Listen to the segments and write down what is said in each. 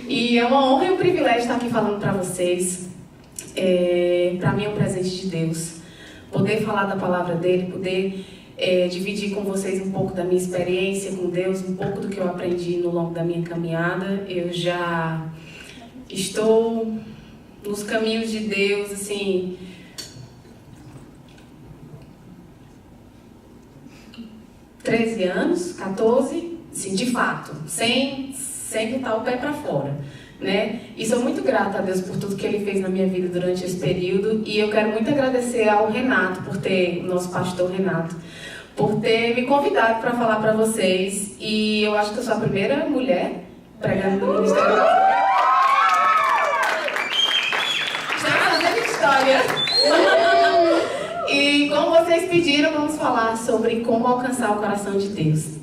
E é uma honra e um privilégio estar aqui falando para vocês. Para mim é um presente de Deus. Poder falar da palavra dele, poder dividir com vocês um pouco da minha experiência com Deus, um pouco do que eu aprendi no longo da minha caminhada. Eu já estou nos caminhos de Deus, assim, 13 anos, 14, assim, de fato, sem botar o pé para fora, né? E sou muito grata a Deus por tudo que Ele fez na minha vida durante esse período, e eu quero muito agradecer ao Renato, o nosso pastor Renato, por ter me convidado para falar para vocês. E eu acho que eu sou a primeira mulher pregando no ministério. Estamos fazendo história. E como vocês pediram, vamos falar sobre como alcançar o coração de Deus.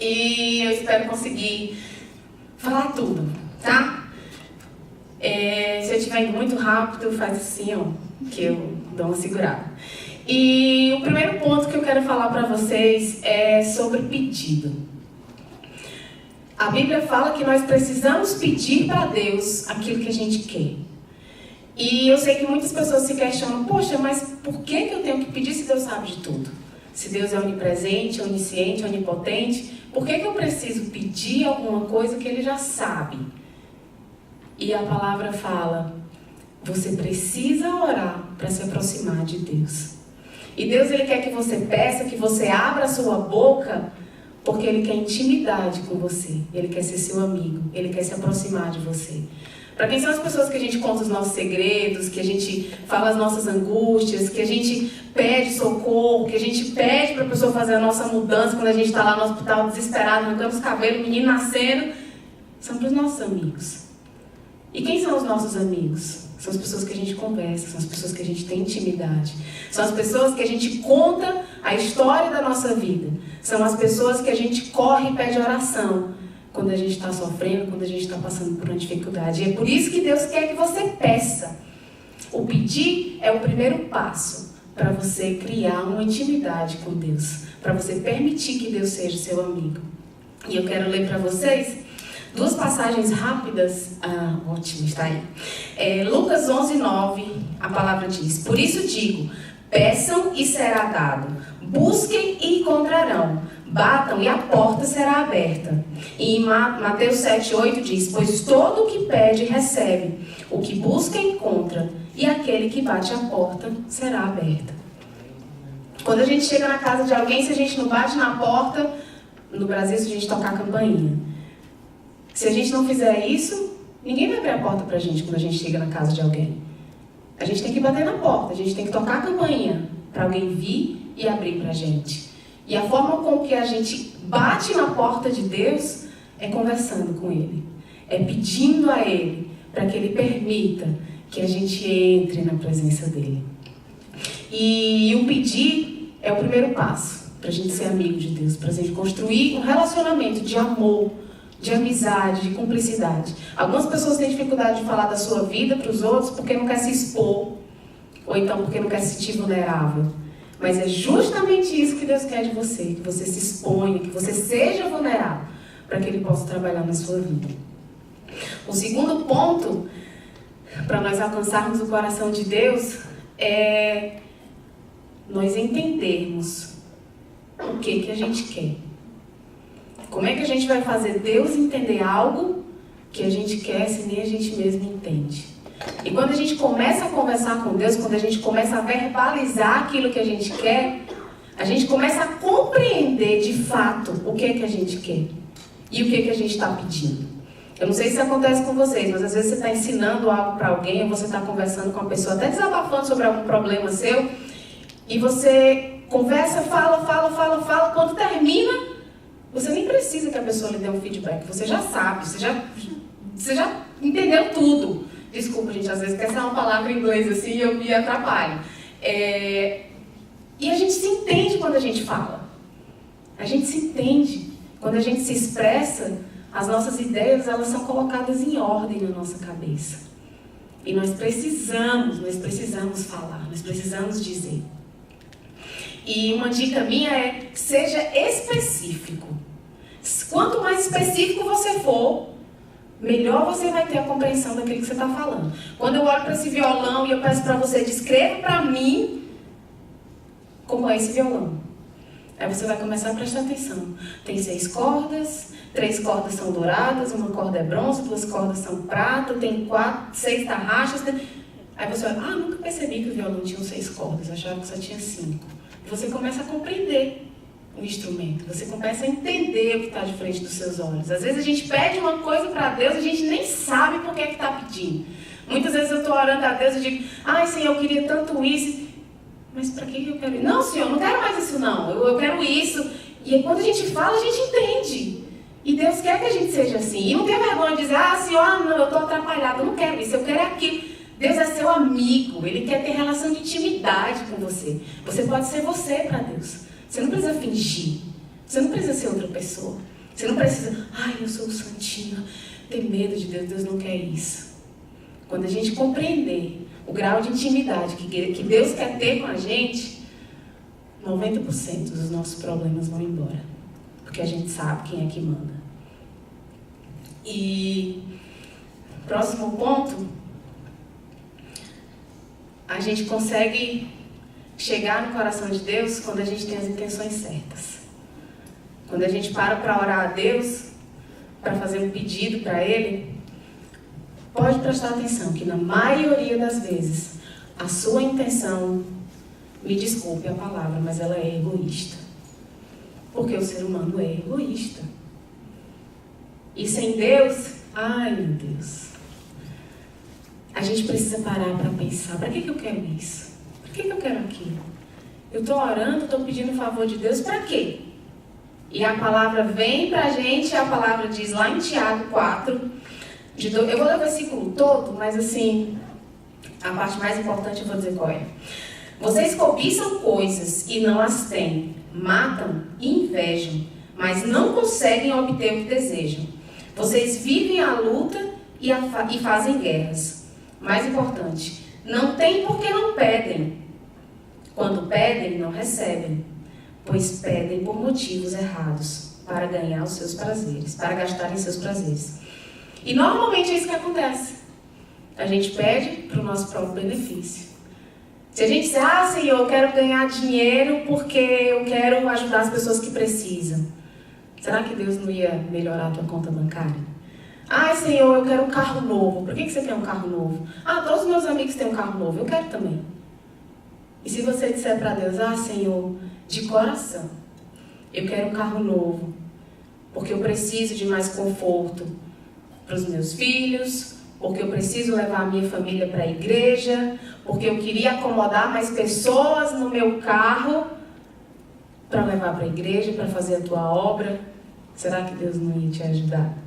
E eu espero conseguir falar tudo, tá? Se eu estiver indo muito rápido, faz assim, ó, que eu dou uma segurada. E o primeiro ponto que eu quero falar para vocês é sobre pedido. A Bíblia fala que nós precisamos pedir para Deus aquilo que a gente quer. E eu sei que muitas pessoas se questionam, poxa, mas por que eu tenho que pedir se Deus sabe de tudo? Se Deus é onipresente, onisciente, onipotente, por que eu preciso pedir alguma coisa que Ele já sabe? E a palavra fala, você precisa orar para se aproximar de Deus. E Deus, Ele quer que você peça, que você abra a sua boca, porque Ele quer intimidade com você. Ele quer ser seu amigo, Ele quer se aproximar de você. Para quem são as pessoas que a gente conta os nossos segredos, que a gente fala as nossas angústias, que a gente pede socorro, que a gente pede para a pessoa fazer a nossa mudança quando a gente está lá no hospital desesperado, arrancando os cabelos, o menino nascendo, são para os nossos amigos. E quem são os nossos amigos? São as pessoas que a gente conversa, são as pessoas que a gente tem intimidade. São as pessoas que a gente conta a história da nossa vida. São as pessoas que a gente corre e pede oração quando a gente está sofrendo, quando a gente está passando por uma dificuldade. E é por isso que Deus quer que você peça. O pedir é o primeiro passo para você criar uma intimidade com Deus, para você permitir que Deus seja seu amigo. E eu quero ler para vocês duas passagens rápidas. Ótimo, está aí. Lucas 11:9, a palavra diz, por isso digo, peçam e será dado, busquem e encontrarão, batam e a porta será aberta. E em Mateus 7:8 diz, pois todo o que pede recebe, o que busca encontra, e aquele que bate a porta será aberta. Quando a gente chega na casa de alguém, se a gente não bate na porta, no Brasil, se a gente tocar a campainha. Se a gente não fizer isso, ninguém vai abrir a porta pra gente quando a gente chega na casa de alguém. A gente tem que bater na porta, a gente tem que tocar a campainha para alguém vir e abrir pra gente. E a forma com que a gente bate na porta de Deus é conversando com Ele. É pedindo a Ele para que Ele permita que a gente entre na presença dEle. E o pedir é o primeiro passo para a gente ser amigo de Deus, para a gente construir um relacionamento de amor, de amizade, de cumplicidade. Algumas pessoas têm dificuldade de falar da sua vida para os outros porque não quer se expor, ou então porque não quer se sentir vulnerável. Mas é justamente isso que Deus quer de você, que você se exponha, que você seja vulnerável, para que Ele possa trabalhar na sua vida. O segundo ponto, para nós alcançarmos o coração de Deus, é nós entendermos o que a gente quer. Como é que a gente vai fazer Deus entender algo que a gente quer se nem a gente mesmo entende? E quando a gente começa a conversar com Deus, quando a gente começa a verbalizar aquilo que a gente quer, a gente começa a compreender de fato o que é que a gente quer e o que é que a gente está pedindo. Eu não sei se isso acontece com vocês, mas às vezes você está ensinando algo para alguém, ou você está conversando com uma pessoa, até desabafando sobre algum problema seu, e você conversa, fala, quando termina, você nem precisa que a pessoa lhe dê um feedback, você já sabe, você já entendeu tudo. Desculpa, gente, às vezes essa é uma palavra em inglês assim e eu me atrapalho. E a gente se entende quando a gente fala. A gente se entende. Quando a gente se expressa, as nossas ideias, elas são colocadas em ordem na nossa cabeça. E nós precisamos falar, nós precisamos dizer. E uma dica minha é, seja específico. Quanto mais específico você for, melhor você vai ter a compreensão daquilo que você está falando. Quando eu olho para esse violão e eu peço para você, descreva para mim como é esse violão. Aí você vai começar a prestar atenção. Tem 6 cordas, 3 cordas são douradas, 1 corda é bronze, 2 cordas são prata, tem 6 tarraxas. Aí você vai, nunca percebi que o violão tinha 6 cordas, achava que só tinha 5. E você começa a compreender o instrumento, você começa a entender o que está de frente dos seus olhos. Às vezes a gente pede uma coisa para Deus e a gente nem sabe por que está pedindo. Muitas vezes eu estou orando a Deus e digo, Senhor, eu queria tanto isso. Mas para que eu quero isso? Não, Senhor, não quero mais isso não, eu quero isso. E aí, quando a gente fala, a gente entende. E Deus quer que a gente seja assim. E não tem vergonha de dizer, Senhor, não, eu estou atrapalhado, eu não quero isso, eu quero aquilo. Deus é seu amigo, Ele quer ter relação de intimidade com você. Você pode ser você para Deus. Você não precisa fingir. Você não precisa ser outra pessoa. Você não precisa, eu sou o santinho, ter medo de Deus. Deus não quer isso. Quando a gente compreender o grau de intimidade que Deus quer ter com a gente, 90% dos nossos problemas vão embora. Porque a gente sabe quem é que manda. E próximo ponto, a gente consegue chegar no coração de Deus quando a gente tem as intenções certas. Quando a gente para orar a Deus, para fazer um pedido para Ele, pode prestar atenção que na maioria das vezes a sua intenção, me desculpe a palavra, mas ela é egoísta. Porque o ser humano é egoísta. E sem Deus, meu Deus, a gente precisa parar para pensar, para que eu quero isso? Para que eu quero aquilo? Eu estou orando, estou pedindo um favor de Deus, para quê? E a palavra vem para a gente, a palavra diz lá em Tiago 4, eu vou ler o versículo todo, mas assim, a parte mais importante eu vou dizer qual é. Vocês cobiçam coisas e não as têm, matam e invejam, mas não conseguem obter o que desejam. Vocês vivem a luta e fazem guerras. Mais importante, não têm porque não pedem. Quando pedem, não recebem, pois pedem por motivos errados, para ganhar os seus prazeres, para gastarem seus prazeres. E normalmente é isso que acontece. A gente pede para o nosso próprio benefício. Se a gente disser, Senhor, eu quero ganhar dinheiro porque eu quero ajudar as pessoas que precisam. Será que Deus não ia melhorar a tua conta bancária? Senhor, eu quero um carro novo. Por que você quer um carro novo? Todos os meus amigos têm um carro novo, eu quero também. E se você disser para Deus, Senhor, de coração, eu quero um carro novo, porque eu preciso de mais conforto para os meus filhos, porque eu preciso levar a minha família para a igreja, porque eu queria acomodar mais pessoas no meu carro para levar para a igreja, para fazer a tua obra. Será que Deus não ia te ajudar?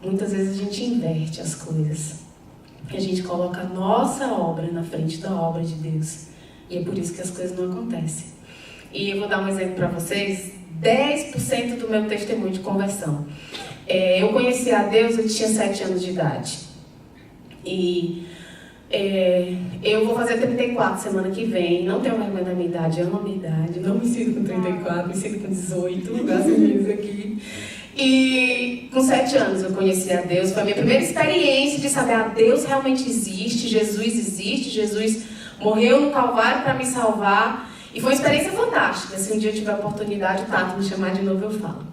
Muitas vezes a gente inverte as coisas. Porque a gente coloca a nossa obra na frente da obra de Deus. E é por isso que as coisas não acontecem. E eu vou dar um exemplo para vocês. 10% do meu testemunho de conversão. Eu conheci a Deus, eu tinha 7 anos de idade. E eu vou fazer 34 semana que vem. Não tenho vergonha da minha idade, amo a minha idade. Não me sinto com 34, me sinto com 18. Graças a Deus aqui. E com 7 anos eu conheci a Deus. Foi a minha primeira experiência de saber Deus realmente existe, Jesus morreu no Calvário para me salvar. E foi uma experiência fantástica. Se um dia eu tiver a oportunidade, o Tato me chamar de novo, eu falo.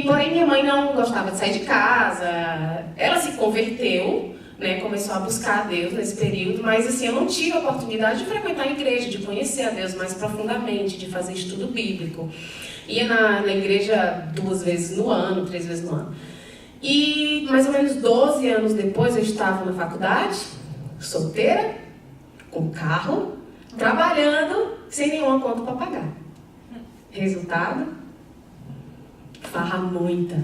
Porém, minha mãe não gostava de sair de casa. Ela se converteu, né, começou a buscar a Deus nesse período, mas assim, eu não tive a oportunidade de frequentar a igreja, de conhecer a Deus mais profundamente, de fazer estudo bíblico. Ia na igreja 2 vezes no ano, 3 vezes no ano. E mais ou menos 12 anos depois eu estava na faculdade, solteira, com carro, trabalhando, sem nenhuma conta para pagar. Resultado? Farra muita.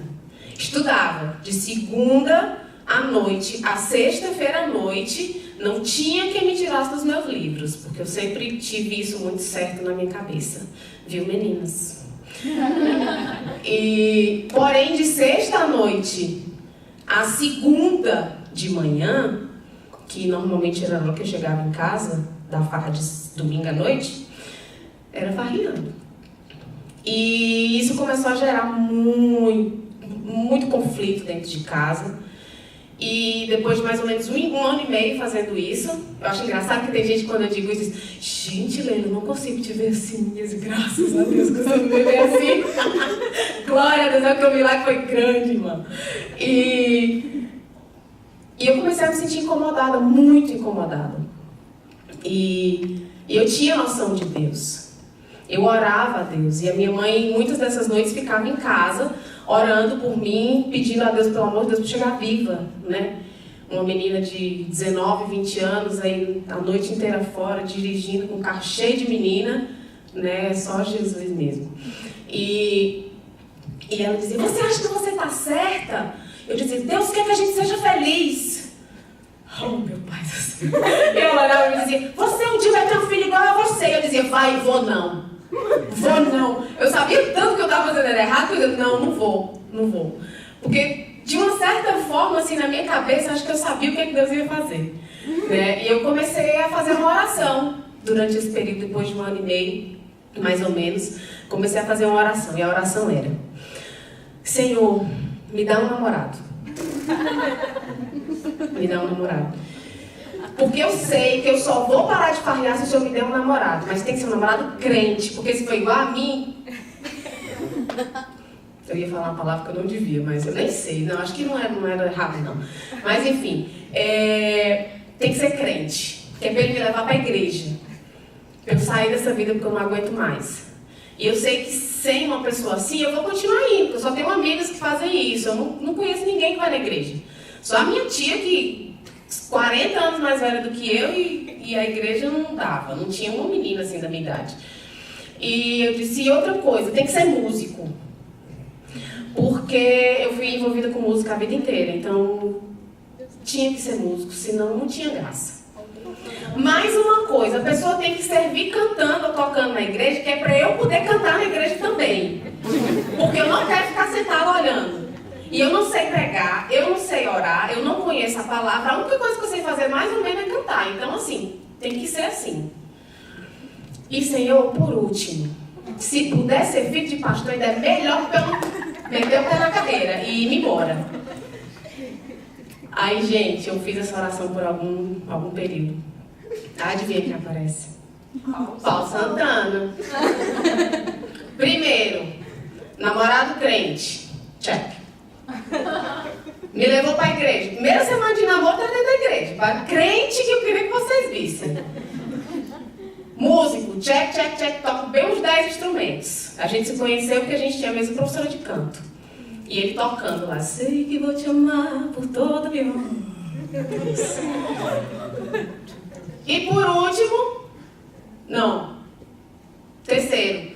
Estudava de segunda à noite, a sexta-feira à noite, não tinha quem me tirasse dos meus livros, porque eu sempre tive isso muito certo na minha cabeça. Viu, meninas? Porém, de sexta à noite a segunda de manhã, que normalmente era a hora que eu chegava em casa, da farra de domingo à noite, era farreando. E isso começou a gerar muito conflito dentro de casa. E depois de mais ou menos um ano e meio fazendo isso, eu acho engraçado que tem gente, quando eu digo isso, diz: gente, Leila, eu não consigo te ver assim, graças a Deus que você me vê assim. Glória a Deus, é que eu vi lá que foi grande, irmão. E eu comecei a me sentir incomodada, muito incomodada. E eu tinha noção de Deus. Eu orava a Deus. E a minha mãe, muitas dessas noites, ficava em casa, orando por mim, pedindo a Deus, pelo amor de Deus, para chegar viva, né? Uma menina de 19, 20 anos, aí a noite inteira fora, dirigindo com um carro cheio de menina, né? Só Jesus mesmo. E ela dizia: você acha que você está certa? Eu dizia: Deus quer que a gente seja feliz. Oh, meu pai do céu. Eu olhava e dizia: você um dia vai ter um filho igual a você. Eu dizia: vai, vou não. Vou não. Eu sabia tanto que eu estava fazendo errado, que eu dizia: não vou. Porque, de uma certa forma, assim, na minha cabeça, acho que eu sabia o que Deus ia fazer. Né? E eu comecei a fazer uma oração durante esse período, depois de um ano e meio, mais ou menos. Comecei a fazer uma oração, e a oração era: Senhor, me dá um namorado. Me dá um namorado. Porque eu sei que eu só vou parar de farrear se o Senhor me der um namorado. Mas tem que ser um namorado crente, porque se for igual a mim... Eu ia falar uma palavra que eu não devia, mas eu nem sei. Não, acho que não era errado, não. Mas, enfim, tem que ser crente. Que é para ele me levar para a igreja. Para eu sair dessa vida, porque eu não aguento mais. E eu sei que sem uma pessoa assim, eu vou continuar indo. Porque eu só tenho amigas que fazem isso. Eu não conheço ninguém que vai na igreja. Só a minha tia, que 40 anos mais velha do que eu, e a igreja não dava. Não tinha uma menina assim da minha idade. E eu disse: e outra coisa, tem que ser músico. Porque eu fui envolvida com música a vida inteira. Então, tinha que ser músico, senão não tinha graça. Mais uma coisa, a pessoa tem que servir cantando ou tocando na igreja, que é para eu poder cantar na igreja também. Porque eu não quero ficar sentada olhando. E eu não sei pregar, eu não sei orar, eu não conheço a palavra. A única coisa que eu sei fazer mais ou menos é cantar. Então, assim, tem que ser assim. E, Senhor, por último, se puder ser filho de pastor, ainda é melhor que eu meter o pé na cadeira e ir embora. Aí, gente, eu fiz essa oração por algum período. Adivinha quem aparece? Paulo Santana. Primeiro, namorado crente. Check. Me levou para a igreja. Primeira semana de namoro, tá dentro da igreja. Para crente, que eu queria que vocês vissem. Músico, check. Toco bem uns 10 instrumentos. A gente se conheceu porque a gente tinha a mesma professora de canto. E ele tocando lá: sei que vou te amar por toda a minha vida. E por último, terceiro,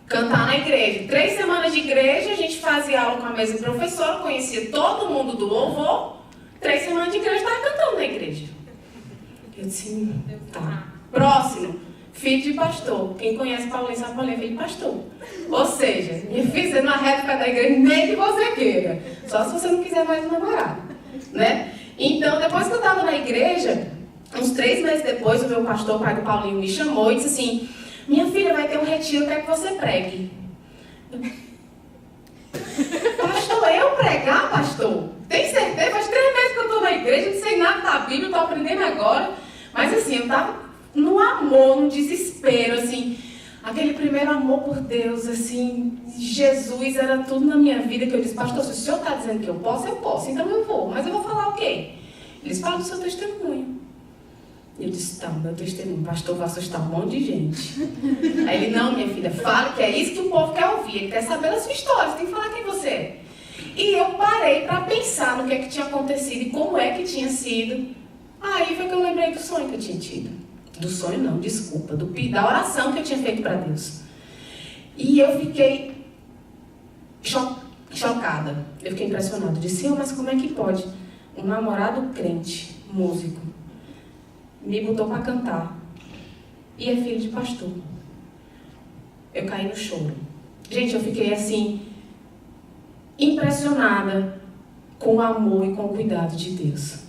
cantar na igreja. 3 semanas de igreja, a gente fazia aula com a mesma professora, conhecia todo mundo do louvor. 3 semanas de igreja, estava cantando na igreja. Eu disse: tá. Próximo, filho de pastor. Quem conhece Paulinho sabe Paulinho é filho de pastor. Ou seja, minha filha, você não arreta para da igreja nem que você queira. Só se você não quiser mais um namorado, né? Então, depois que eu estava na igreja, uns 3 meses depois, o meu pastor, o pai do Paulinho, me chamou e disse assim: minha filha, vai ter um retiro, eu quero que você pregue. Pastor, eu pregar, pastor? Tem certeza? Faz 3 meses que eu estou na igreja, não sei nada da Bíblia, estou aprendendo agora. Mas assim, eu estava no amor, no desespero, assim, aquele primeiro amor por Deus, assim, Jesus era tudo na minha vida, que eu disse: pastor, se o senhor está dizendo que eu posso, então eu vou. Mas eu vou falar o quê? Eles falam do seu testemunho. Eu disse: tá, meu testemunho, pastor, vai assustar um monte de gente. Aí ele: não, minha filha, fala que é isso que o povo quer ouvir. Ele quer saber da sua história, você tem que falar quem você é. E eu parei para pensar no que é que tinha acontecido e como é que tinha sido. Aí foi que eu lembrei do sonho que eu tinha tido. Do sonho não, desculpa, da oração que eu tinha feito para Deus. E eu fiquei chocada. Eu fiquei impressionada. Eu disse: mas como é que pode um namorado crente, músico, me botou para cantar e é filho de pastor? Eu caí no choro. Gente, eu fiquei assim, impressionada com o amor e com o cuidado de Deus.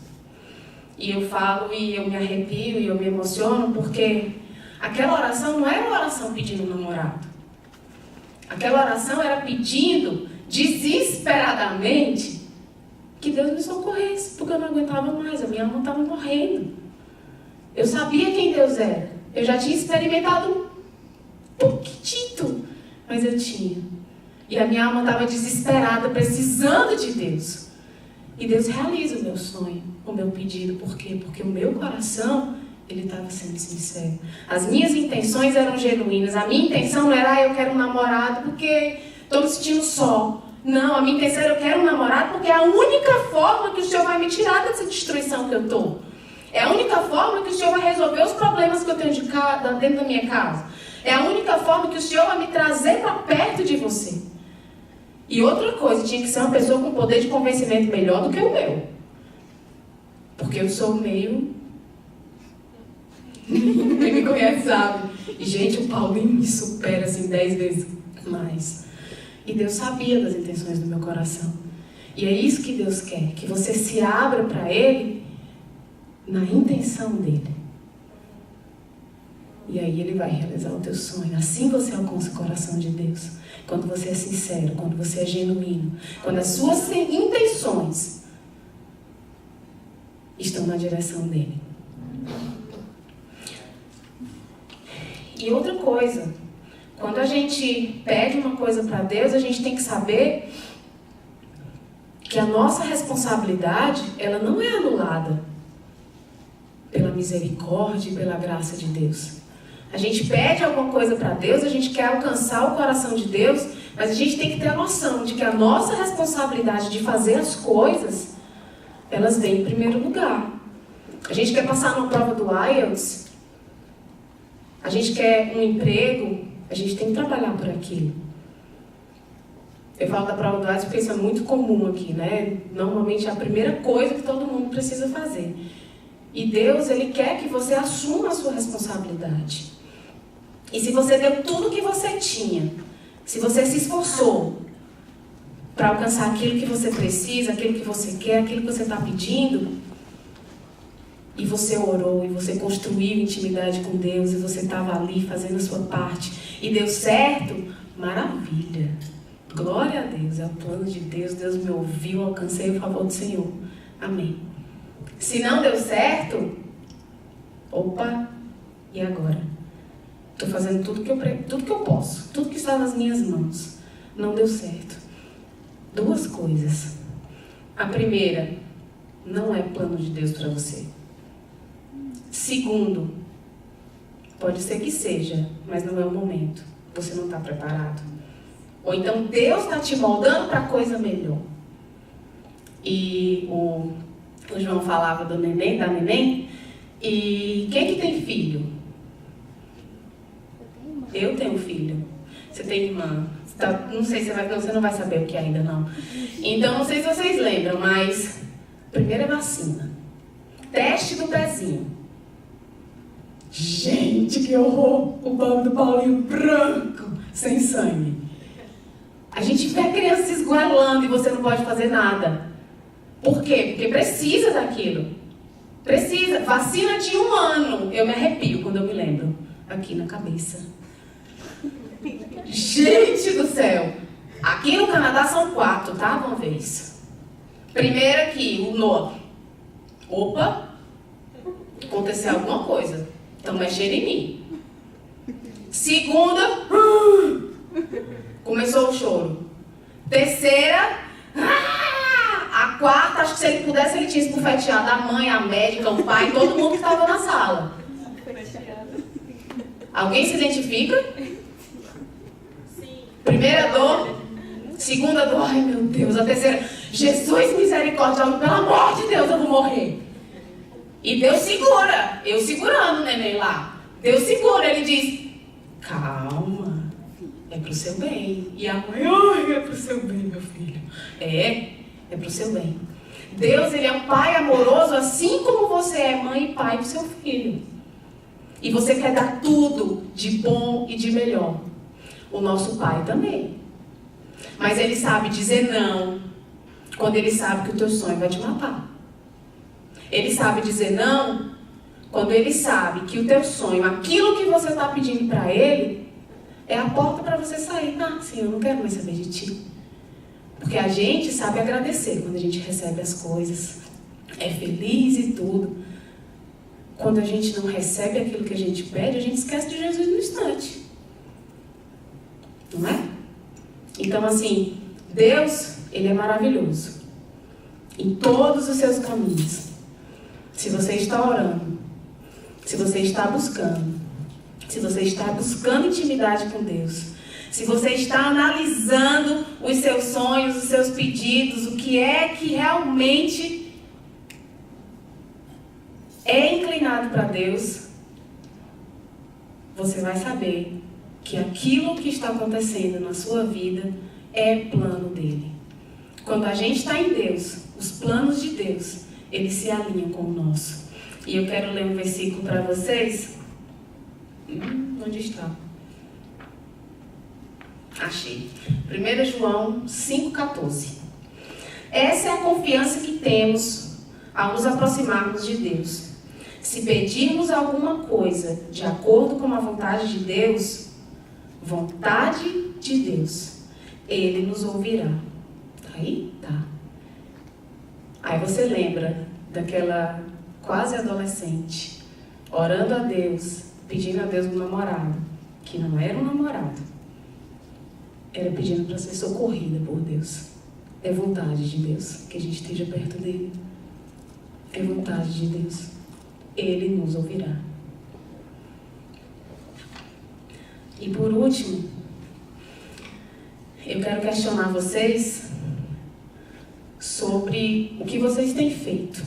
E eu falo e eu me arrepio e eu me emociono porque aquela oração não era uma oração pedindo um namorado. Aquela oração era pedindo desesperadamente, que Deus me socorresse, porque eu não aguentava mais, a minha alma estava morrendo. Eu sabia quem Deus era. Eu já tinha experimentado um pouquinho, mas eu tinha. E a minha alma estava desesperada, precisando de Deus. E Deus realiza o meu sonho, o meu pedido. Por quê? Porque o meu coração, ele estava sendo sincero. As minhas intenções eram genuínas. A minha intenção não era, eu quero um namorado porque estou me sentindo só. Não, a minha intenção era, eu quero um namorado porque é a única forma que o Senhor vai me tirar dessa destruição que eu estou. É a única forma que o Senhor vai resolver os problemas que eu tenho dentro da minha casa. É a única forma que o Senhor vai me trazer para perto de você. E outra coisa, tinha que ser uma pessoa com poder de convencimento melhor do que o meu. Porque eu sou meio... Quem me conhece sabe. E, gente, o Paulinho me supera assim 10 vezes mais. E Deus sabia das intenções do meu coração. E é isso que Deus quer. Que você se abra para Ele na intenção dEle. E aí Ele vai realizar o teu sonho. Assim você alcança o coração de Deus. Quando você é sincero, quando você é genuíno. Quando as suas intenções estão na direção dEle. E outra coisa, quando a gente pede uma coisa para Deus, a gente tem que saber que a nossa responsabilidade, ela não é anulada pela misericórdia e pela graça de Deus. A gente pede alguma coisa para Deus, a gente quer alcançar o coração de Deus, mas a gente tem que ter a noção de que a nossa responsabilidade de fazer as coisas, elas vêm em primeiro lugar. A gente quer passar numa prova do IELTS, a gente quer um emprego, a gente tem que trabalhar por aquilo. Eu falo da prova do IELTS porque isso é muito comum aqui, né? Normalmente é a primeira coisa que todo mundo precisa fazer. E Deus, Ele quer que você assuma a sua responsabilidade. E se você deu tudo que você tinha, se você se esforçou para alcançar aquilo que você precisa, aquilo que você quer, aquilo que você está pedindo, e você orou, e você construiu intimidade com Deus, e você estava ali fazendo a sua parte, e deu certo, maravilha. Glória a Deus, é o plano de Deus, Deus me ouviu, alcancei o favor do Senhor. Amém. Se não deu certo, opa, e agora? Estou fazendo tudo que eu posso, tudo que está nas minhas mãos. Não deu certo. Duas coisas. A primeira, não é plano de Deus para você. Segundo, pode ser que seja, mas não é o momento. Você não está preparado. Ou então Deus está te moldando para coisa melhor. E o João falava do neném, da neném. E quem que tem filho? Eu tenho filho. Você tem irmã? Não sei se você não vai saber o que ainda não. Então, não sei se vocês lembram, mas primeira vacina. Teste do pezinho. Gente, que horror! O pobre do Paulinho branco, sem sangue. A gente vê a criança se esgoelando e você não pode fazer nada. Por quê? Porque precisa daquilo. Precisa. Vacina de 1 ano. Eu me arrepio quando eu me lembro. Aqui na cabeça. Gente do céu. Aqui no Canadá são 4, tá? Uma vez. Primeiro aqui, o Noah. Opa. Aconteceu alguma coisa. Estão mexendo em mim. Segunda. Começou o choro. Terceira. A quarta, acho que se ele pudesse, ele tinha esbufeteado a mãe, a médica, o pai, todo mundo que estava na sala. Alguém se identifica? Sim. Primeira dor. Segunda dor. Ai, meu Deus. A terceira. Jesus, misericórdia. Pelo amor de Deus, eu vou morrer. E Deus segura. Eu segurando o neném lá. Deus segura. Ele diz, calma. É pro seu bem. E a mãe, ai, é pro seu bem, meu filho. É pro seu bem. Deus, Ele é um pai amoroso, assim como você é mãe e pai do seu filho. E você quer dar tudo de bom e de melhor. O nosso pai também. Mas Ele sabe dizer não, quando Ele sabe que o teu sonho vai te matar. Ele sabe dizer não, quando Ele sabe que o teu sonho, aquilo que você está pedindo para Ele, é a porta para você sair. Ah, sim, eu não quero mais saber de ti. Porque a gente sabe agradecer quando a gente recebe as coisas, é feliz e tudo. Quando a gente não recebe aquilo que a gente pede, a gente esquece de Jesus no instante. Não é? Então, assim, Deus, Ele é maravilhoso em todos os seus caminhos. Se você está orando, se você está buscando intimidade com Deus, se você está analisando os seus sonhos, os seus pedidos, o que é que realmente é inclinado para Deus, você vai saber que aquilo que está acontecendo na sua vida é plano dele. Quando a gente está em Deus, os planos de Deus, eles se alinham com o nosso. E eu quero ler um versículo para vocês. Onde está? Achei. 1 João 5,14. Essa é a confiança que temos ao nos aproximarmos de Deus. Se pedirmos alguma coisa de acordo com a vontade de Deus, Ele nos ouvirá. Aí? Tá. Aí você lembra daquela quase adolescente, orando a Deus, pedindo a Deus um namorado, que não era um namorado. Era pedindo para ser socorrida por Deus. É vontade de Deus que a gente esteja perto dele. É vontade de Deus. Ele nos ouvirá. E por último, eu quero questionar vocês sobre o que vocês têm feito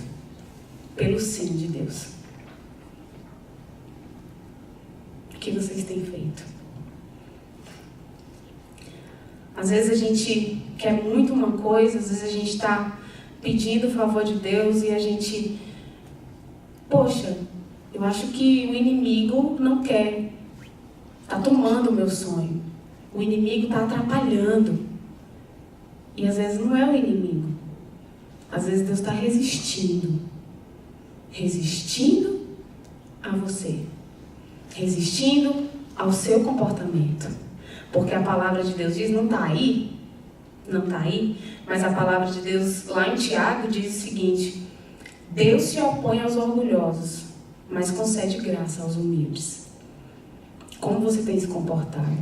pelo sim de Deus. O que vocês têm feito? Às vezes a gente quer muito uma coisa, às vezes a gente está pedindo o favor de Deus e a gente... Poxa, eu acho que o inimigo não quer. Está tomando o meu sonho. O inimigo está atrapalhando. E às vezes não é o inimigo. Às vezes Deus está resistindo. Resistindo a você. Resistindo ao seu comportamento. Porque a palavra de Deus diz, não está aí, mas a palavra de Deus lá em Tiago diz o seguinte: Deus se opõe aos orgulhosos, mas concede graça aos humildes. Como você tem se comportado?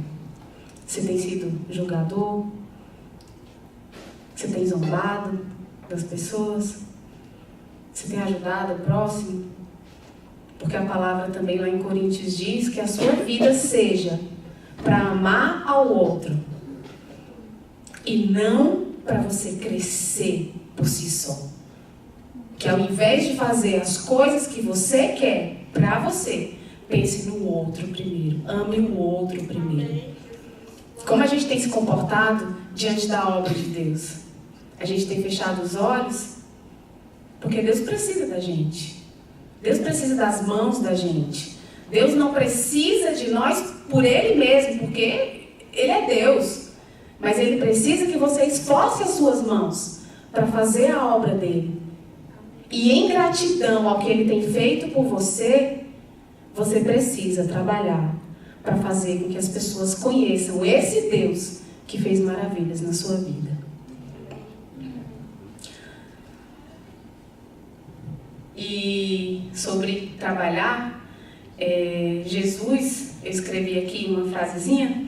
Você tem sido julgador? Você tem zombado das pessoas? Você tem ajudado o próximo? Porque a palavra também lá em Coríntios diz que a sua vida seja para amar ao outro e não para você crescer por si só. Que ao invés de fazer as coisas que você quer para você, pense no outro primeiro, ame o outro primeiro. Como a gente tem se comportado diante da obra de Deus? A gente tem fechado os olhos porque Deus precisa da gente. Deus precisa das mãos da gente. Deus não precisa de nós por Ele mesmo, porque Ele é Deus. Mas Ele precisa que você esforce as suas mãos para fazer a obra dEle. E em gratidão ao que Ele tem feito por você, você precisa trabalhar para fazer com que as pessoas conheçam esse Deus que fez maravilhas na sua vida. E sobre trabalhar, Jesus, eu escrevi aqui uma frasezinha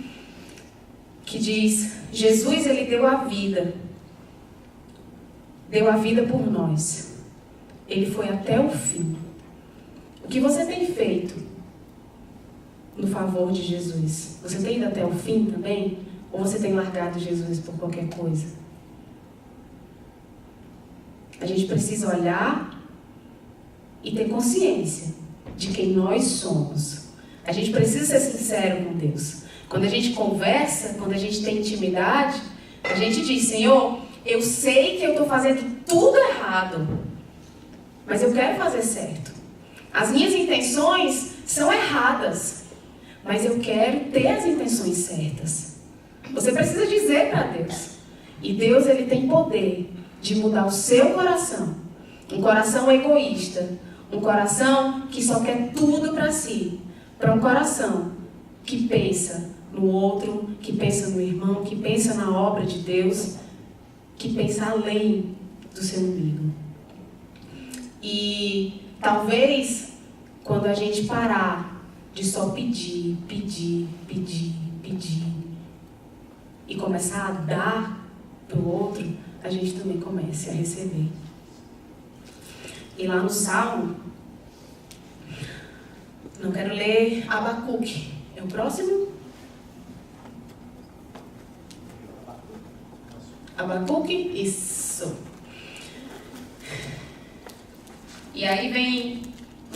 que diz: Jesus, Ele deu a vida por nós. Ele foi até o fim. O que você tem feito no favor de Jesus? Você tem ido até o fim também? Ou você tem largado Jesus por qualquer coisa? A gente precisa olhar e ter consciência de quem nós somos. A gente precisa ser sincero com Deus. Quando a gente conversa, quando a gente tem intimidade, a gente diz: Senhor, eu sei que eu estou fazendo tudo errado, mas eu quero fazer certo. As minhas intenções são erradas, mas eu quero ter as intenções certas. Você precisa dizer para Deus. E Deus, Ele tem poder de mudar o seu coração. Um coração egoísta, um coração que só quer tudo para si, para um coração que pensa no outro, que pensa no irmão, que pensa na obra de Deus. que pensa além do seu umbigo. E talvez, quando a gente parar de só pedir, e começar a dar para o outro, a gente também comece a receber. E lá no Salmo, não quero ler Abacuque. É o próximo? Abacuque? Isso. E aí vem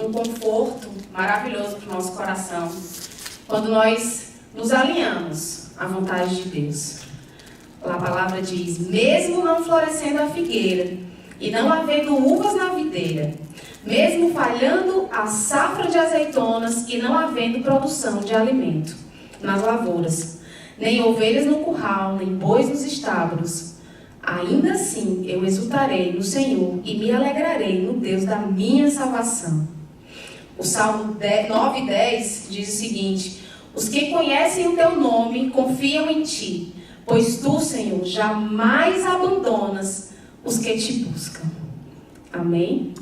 um conforto maravilhoso para o nosso coração, quando nós nos alinhamos à vontade de Deus. A palavra diz: mesmo não florescendo a figueira, e não havendo uvas na videira, mesmo falhando a safra de azeitonas, e não havendo produção de alimento nas lavouras, nem ovelhas no curral, nem bois nos estábulos, ainda assim eu exultarei no Senhor e me alegrarei no Deus da minha salvação. O Salmo 9:10 diz o seguinte: os que conhecem o teu nome confiam em ti, pois tu, Senhor, jamais abandonas os que te buscam. Amém?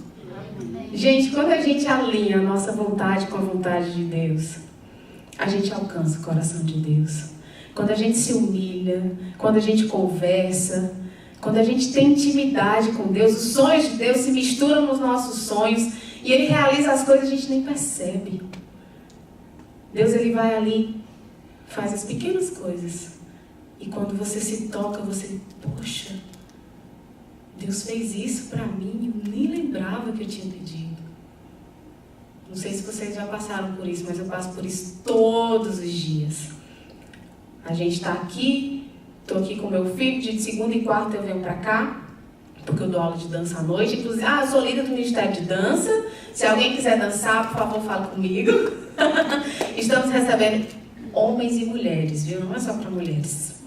Gente, quando a gente alinha a nossa vontade com a vontade de Deus, a gente alcança o coração de Deus. Quando a gente se humilha, quando a gente conversa, quando a gente tem intimidade com Deus, os sonhos de Deus se misturam nos nossos sonhos e Ele realiza as coisas que a gente nem percebe. Deus, Ele vai ali, faz as pequenas coisas. E quando você se toca, você, poxa, Deus fez isso para mim, eu nem lembrava que eu tinha pedido. Não sei se vocês já passaram por isso, mas eu passo por isso todos os dias. A gente está aqui, estou aqui com meu filho, de segunda e quarta eu venho para cá, porque eu dou aula de dança à noite. Inclusive, eu sou líder do Ministério de Dança. Se alguém quiser dançar, por favor, fale comigo. Estamos recebendo homens e mulheres, viu? Não é só para mulheres.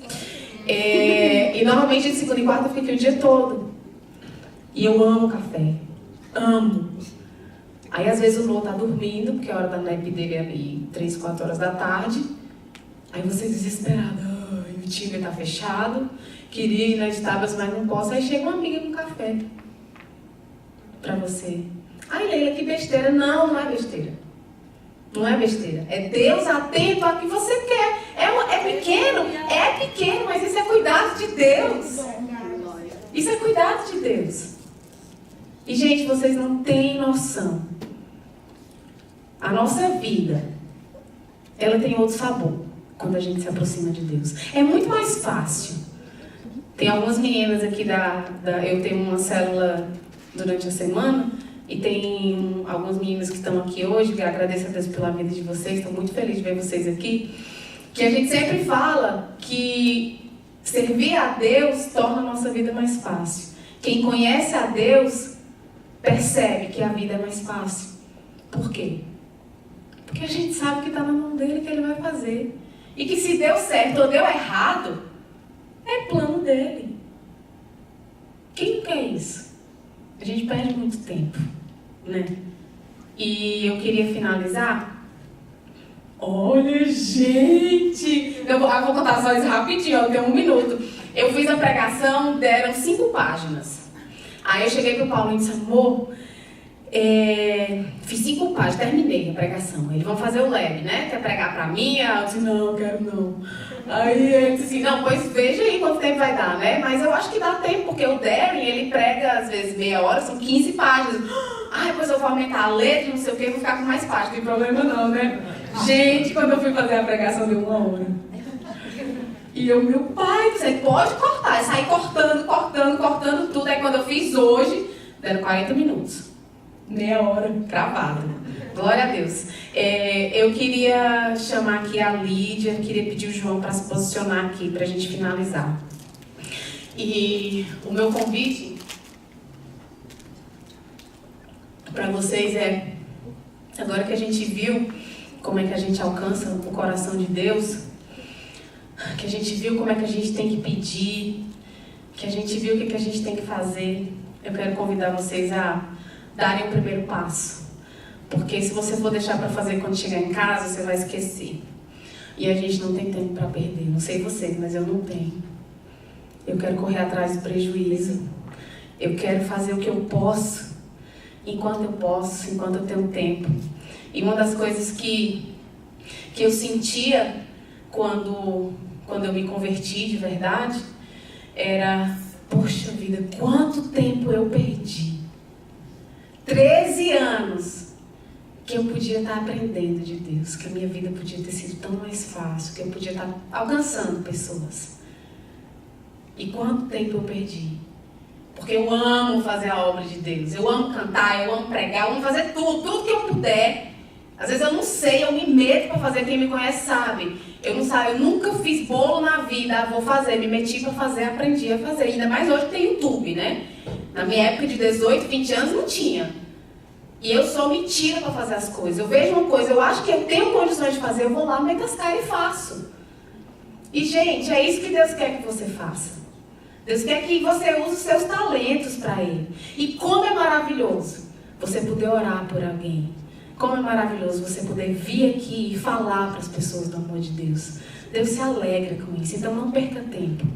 E normalmente de segunda e quarta eu fico aqui o dia todo. E eu amo café. Amo. Aí às vezes o Lô tá dormindo, porque a hora da nap dele é ali 3, 4 horas da tarde. Aí você desesperado. O time tá fechado. Queria ir nas tábuas, mas não posso. Aí chega uma amiga com café. Pra você. Ai, Leila, que besteira. Não, não é besteira. Não é besteira. É Deus atento ao que você quer. É pequeno, mas isso é cuidado de Deus. Isso é cuidado de Deus. E, gente, vocês não têm noção. A nossa vida, ela tem outro sabor quando a gente se aproxima de Deus. É muito mais fácil. Tem algumas meninas aqui eu tenho uma célula durante a semana e tem algumas meninas que estão aqui hoje, que eu agradeço a Deus pela vida de vocês, estou muito feliz de ver vocês aqui, que a gente sempre fala que servir a Deus torna a nossa vida mais fácil. Quem conhece a Deus percebe que a vida é mais fácil. Por quê? Porque a gente sabe que está na mão dele, que ele vai fazer. E que se deu certo ou deu errado, é plano dele. Quem quer isso? A gente perde muito tempo, né? E eu queria finalizar. Olha, gente! Eu vou contar só isso rapidinho, eu tenho 1 minuto. Eu fiz a pregação, deram 5 páginas. Aí eu cheguei pro Paulo e disse: amor, fiz 5 páginas, terminei a pregação. Eles vão fazer o lab, né? Quer pregar pra mim? Eu disse: não, quero não. Aí ele disse assim: não, pois veja aí quanto tempo vai dar, né? Mas eu acho que dá tempo, porque o Darren, ele prega às vezes meia hora, são 15 páginas. Ai, pois eu vou aumentar a letra, não sei o que, vou ficar com mais páginas. Não tem problema não, né? Gente, quando eu fui fazer a pregação deu 1 hora. E eu, meu pai, você pode cortar. Eu saí cortando tudo. Aí quando eu fiz hoje, deram 40 minutos. Meia hora, cravada. Glória a Deus. Eu queria chamar aqui a Lídia, queria pedir o João para se posicionar aqui, para a gente finalizar. E o meu convite para vocês é, agora que a gente viu como é que a gente alcança o coração de Deus, que a gente viu como é que a gente tem que pedir, que a gente viu o que a gente tem que fazer, eu quero convidar vocês a darem o primeiro passo. Porque se você for deixar para fazer quando chegar em casa, você vai esquecer. E a gente não tem tempo para perder. Não sei vocês, mas eu não tenho. Eu quero correr atrás do prejuízo. Eu quero fazer o que eu posso, enquanto eu tenho tempo. E uma das coisas que eu sentia quando eu me converti de verdade, era, poxa vida, quanto tempo eu perdi. 13 anos que eu podia estar aprendendo de Deus, que a minha vida podia ter sido tão mais fácil, que eu podia estar alcançando pessoas. E quanto tempo eu perdi. Porque eu amo fazer a obra de Deus, eu amo cantar, eu amo pregar, eu amo fazer tudo que eu puder. Às vezes eu não sei, eu me meto para fazer, quem me conhece sabe. Eu nunca fiz bolo na vida, vou fazer, me meti para fazer, aprendi a fazer. Ainda mais hoje tem YouTube, né? Na minha época de 18, 20 anos não tinha. E eu sou metida para fazer as coisas. Eu vejo uma coisa, eu acho que eu tenho condições de fazer, eu vou lá, meto as caras e faço. E gente, é isso que Deus quer que você faça. Deus quer que você use os seus talentos para Ele. E como é maravilhoso você poder orar por alguém. Como é maravilhoso você poder vir aqui e falar para as pessoas do amor de Deus. Deus se alegra com isso, então não perca tempo.